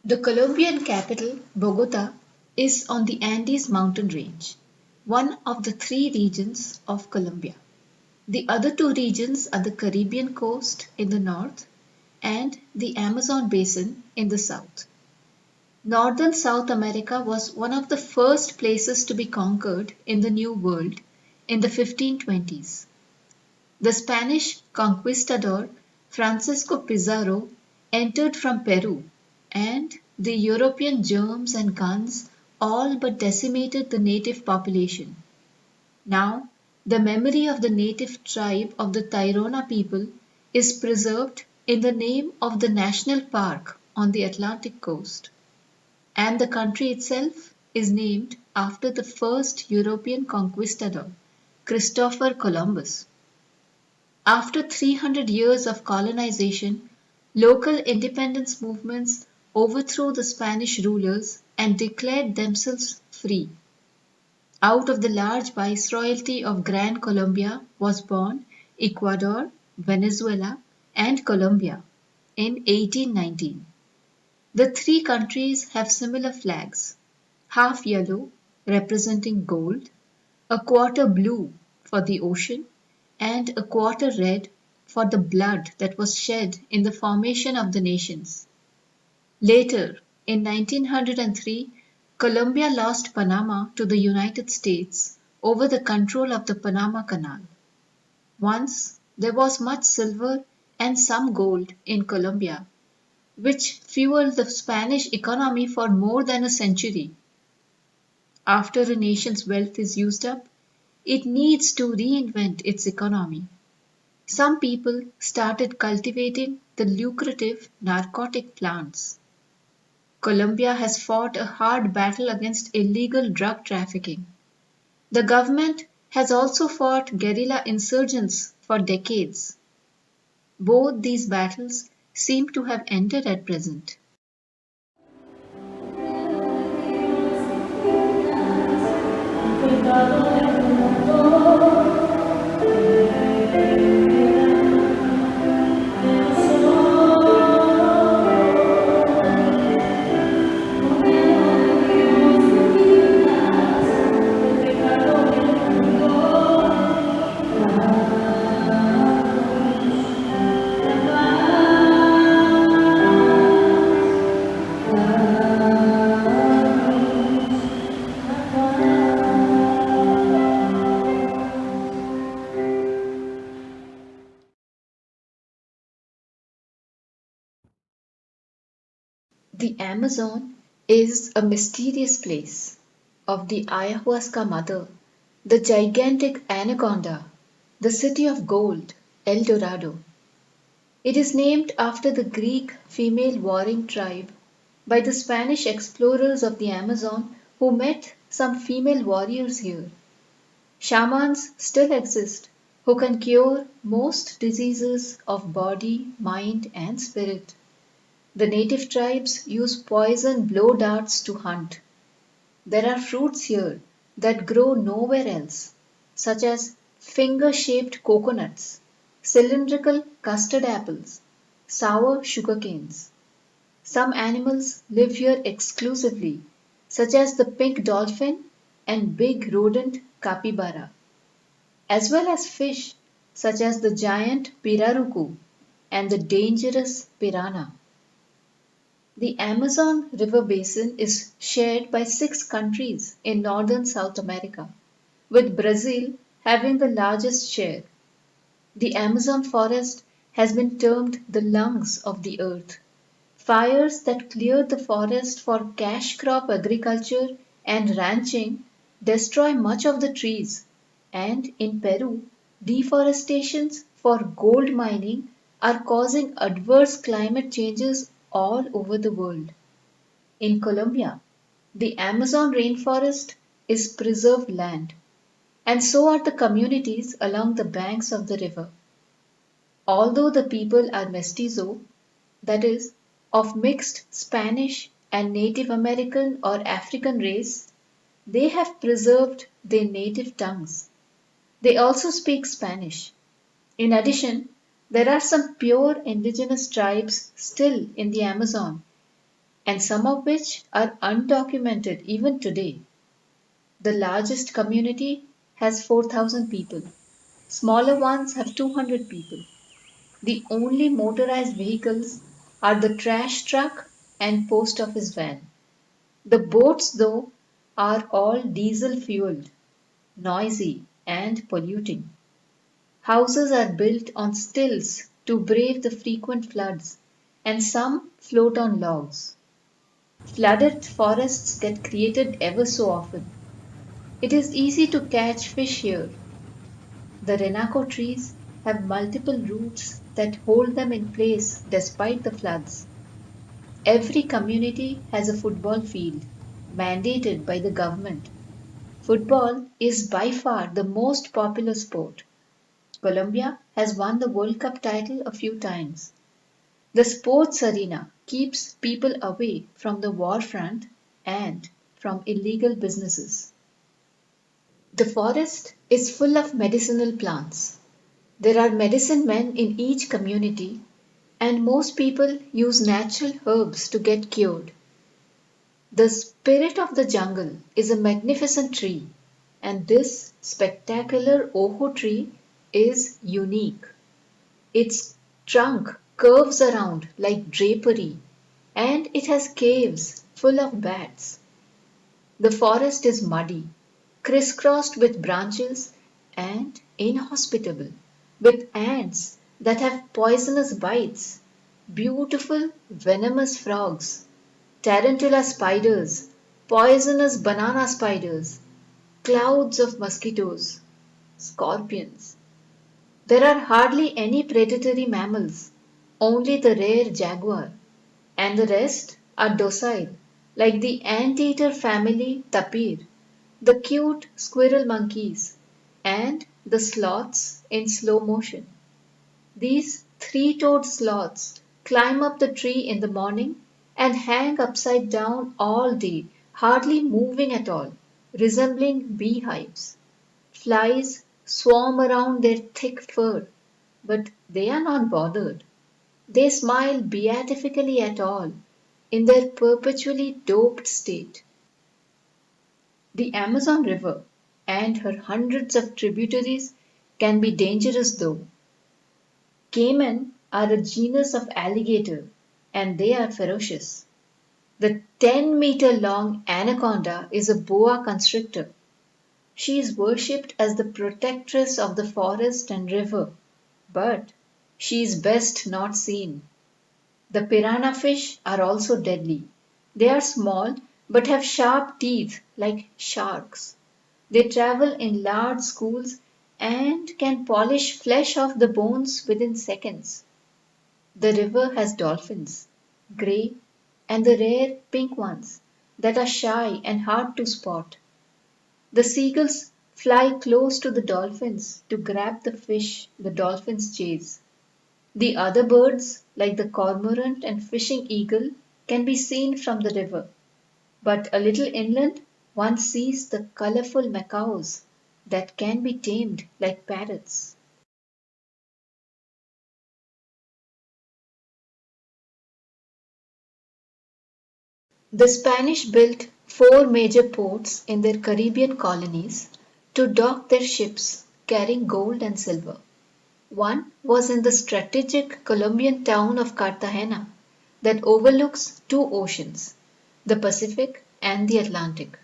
The Colombian capital, Bogota, is on the Andes mountain range, one of the three regions of Colombia. The other two regions are the Caribbean coast in the north and the Amazon basin in the south. Northern South America was one of the first places to be conquered in the New World in the 1520s. The Spanish conquistador Francisco Pizarro entered from Peru, and the European germs and guns all but decimated the native population. Now, the memory of the native tribe of the Tairona people is preserved in the name of the national park on the Atlantic coast, and the country itself is named after the first European conquistador, Christopher Columbus. After 300 years of colonization, local independence movements overthrew the Spanish rulers and declared themselves free. Out of the large viceroyalty of Gran Colombia was born Ecuador, Venezuela, and Colombia in 1819. The three countries have similar flags: half yellow, representing gold, a quarter blue for the ocean, and a quarter red for the blood that was shed in the formation of the nations. Later, in 1903, Colombia lost Panama to the United States over the control of the Panama Canal. Once there was much silver and some gold in Colombia, which fueled the Spanish economy for more than a century. After a nation's wealth is used up, it needs to reinvent its economy. Some people started cultivating the lucrative narcotic plants. Colombia has fought a hard battle against illegal drug trafficking. The government has also fought guerrilla insurgents for decades. Both these battles seem to have ended at present. The Amazon is a mysterious place of the ayahuasca mother, the gigantic anaconda, the city of gold, El Dorado. It is named after the Greek female warring tribe by the Spanish explorers of the Amazon who met some female warriors here. Shamans still exist who can cure most diseases of body, mind, and spirit. The native tribes use poison blow darts to hunt. There are fruits here that grow nowhere else, such as finger shaped coconuts, cylindrical custard apples, sour sugarcanes. Some animals live here exclusively, such as the pink dolphin and big rodent capybara, as well as fish such as the giant pirarucu and the dangerous piranha. The Amazon River basin is shared by six countries in northern South America, with Brazil having the largest share. The Amazon forest has been termed the lungs of the earth. Fires that cleared the forest for cash crop agriculture and ranching destroy much of the trees, and in Peru, deforestations for gold mining are causing adverse climate changes all over the world. In Colombia, the Amazon rainforest is preserved land, and so are the communities along the banks of the river. Although the people are mestizo, that is, of mixed Spanish and Native American or African race, they have preserved their native tongues. They also speak Spanish. In addition, there are some pure indigenous tribes still in the Amazon, and some of which are undocumented even today. The largest community has 4,000 people. Smaller ones have 200 people. The only motorized vehicles are the trash truck and post office van. The boats, though, are all diesel fueled, noisy, and polluting. Houses are built on stilts to brave the frequent floods, and some float on logs. Flooded forests get created ever so often. It is easy to catch fish here. The Renaco trees have multiple roots that hold them in place despite the floods. Every community has a football field, mandated by the government. Football is by far the most popular sport. Colombia has won the World Cup title a few times. The sports arena keeps people away from the war front and from illegal businesses. The forest is full of medicinal plants. There are medicine men in each community, and most people use natural herbs to get cured. The spirit of the jungle is a magnificent tree, and this spectacular Ojo tree is unique. Its trunk curves around like drapery, and it has caves full of bats. The forest is muddy, crisscrossed with branches, and inhospitable, with ants that have poisonous bites, beautiful venomous frogs, tarantula spiders, poisonous banana spiders, clouds of mosquitoes, scorpions. There are hardly any predatory mammals, only the rare jaguar, and the rest are docile, like the anteater family tapir, the cute squirrel monkeys, and the sloths in slow motion. These three-toed sloths climb up the tree in the morning and hang upside down all day, hardly moving at all, resembling beehives. Flies swarm around their thick fur, but they are not bothered. They smile beatifically at all, in their perpetually doped state. The Amazon River and her hundreds of tributaries can be dangerous though. Cayman are a genus of alligator and they are ferocious. The 10-meter long anaconda is a boa constrictor. She is worshipped as the protectress of the forest and river, but she is best not seen. The piranha fish are also deadly. They are small but have sharp teeth like sharks. They travel in large schools and can polish flesh off the bones within seconds. The river has dolphins, grey and the rare pink ones that are shy and hard to spot. The seagulls fly close to the dolphins to grab the fish the dolphins chase. The other birds, like the cormorant and fishing eagle, can be seen from the river, but a little inland one sees the colorful macaws that can be tamed like parrots. The Spanish built four major ports in their Caribbean colonies to dock their ships carrying gold and silver. One was in the strategic Colombian town of Cartagena that overlooks two oceans, the Pacific and the Atlantic.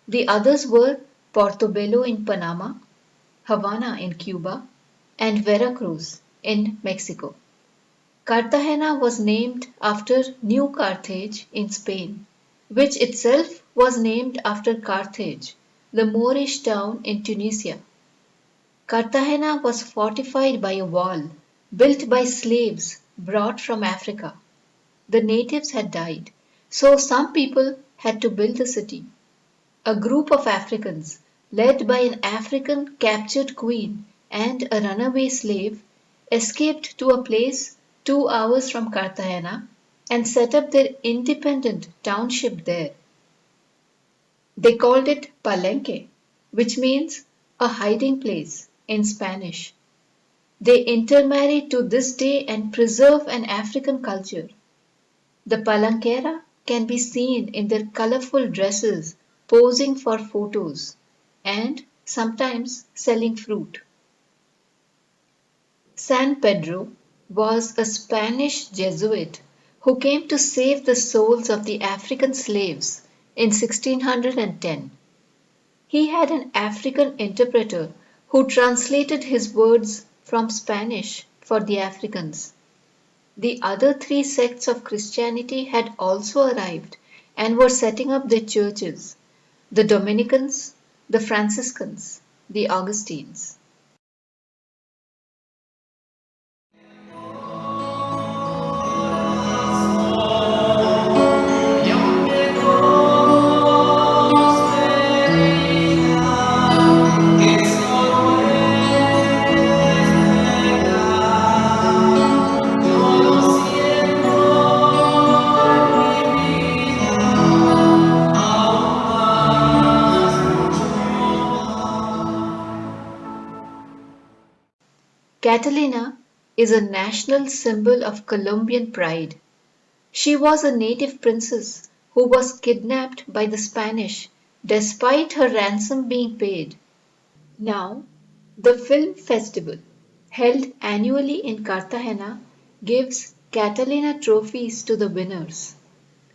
The others were Portobelo in Panama, Havana in Cuba, and Veracruz in Mexico. Cartagena was named after New Carthage in Spain, which itself was named after Carthage, the Moorish town in Tunisia. Cartagena was fortified by a wall built by slaves brought from Africa. The natives had died, so some people had to build the city. A group of Africans, led by an African captured queen and a runaway slave, escaped to a place 2 hours from Cartagena and set up their independent township there. They called it Palenque, which means a hiding place in Spanish. They intermarry to this day and preserve an African culture. The Palanquera can be seen in their colorful dresses posing for photos and sometimes selling fruit. San Pedro was a Spanish Jesuit who came to save the souls of the African slaves in 1610. He had an African interpreter who translated his words from Spanish for the Africans. The other three sects of Christianity had also arrived and were setting up their churches: the Dominicans, the Franciscans, the Augustines. Catalina is a national symbol of Colombian pride. She was a native princess who was kidnapped by the Spanish despite her ransom being paid. Now, the film festival, held annually in Cartagena, gives Catalina trophies to the winners.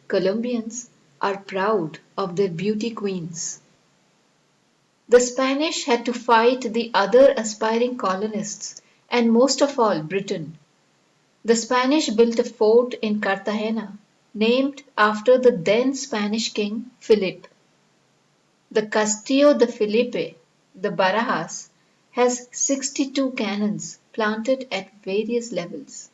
Colombians are proud of their beauty queens. The Spanish had to fight the other aspiring colonists, and most of all Britain. The Spanish built a fort in Cartagena, named after the then Spanish king Philip. The Castillo de Felipe, the Barajas, has 62 cannons planted at various levels.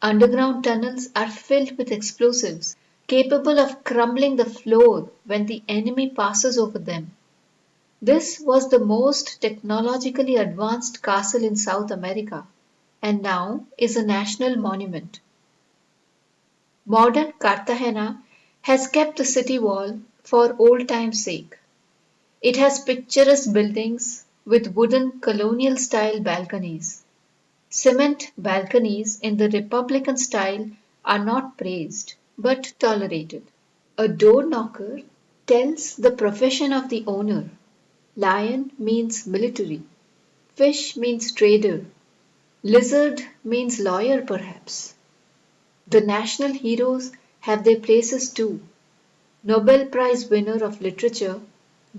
Underground tunnels are filled with explosives capable of crumbling the floor when the enemy passes over them. This was the most technologically advanced castle in South America and now is a national monument. Modern Cartagena has kept the city wall for old time's sake. It has picturesque buildings with wooden colonial style balconies. Cement balconies in the Republican style are not praised but tolerated. A door knocker tells the profession of the owner. Lion means military, fish means trader, lizard means lawyer perhaps. The national heroes have their places too. Nobel Prize winner of literature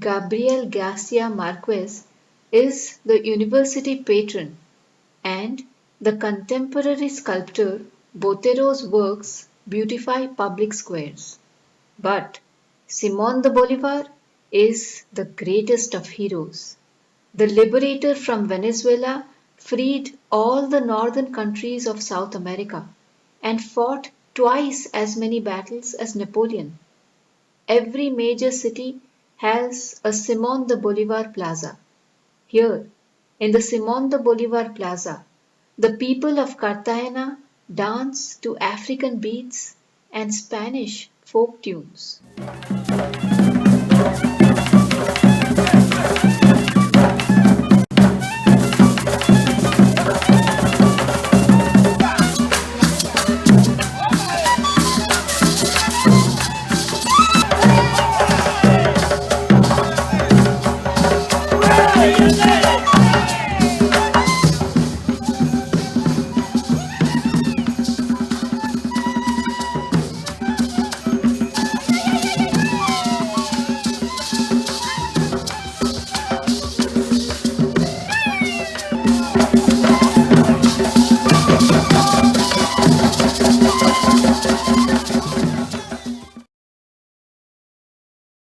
Gabriel Garcia Marquez is the university patron, and the contemporary sculptor Botero's works beautify public squares. But Simón de Bolivar is the greatest of heroes. The liberator from Venezuela freed all the northern countries of South America and fought twice as many battles as Napoleon. Every major city has a Simón de Bolivar Plaza. Here, in the Simón de Bolivar Plaza, the people of Cartagena dance to African beats and Spanish folk tunes.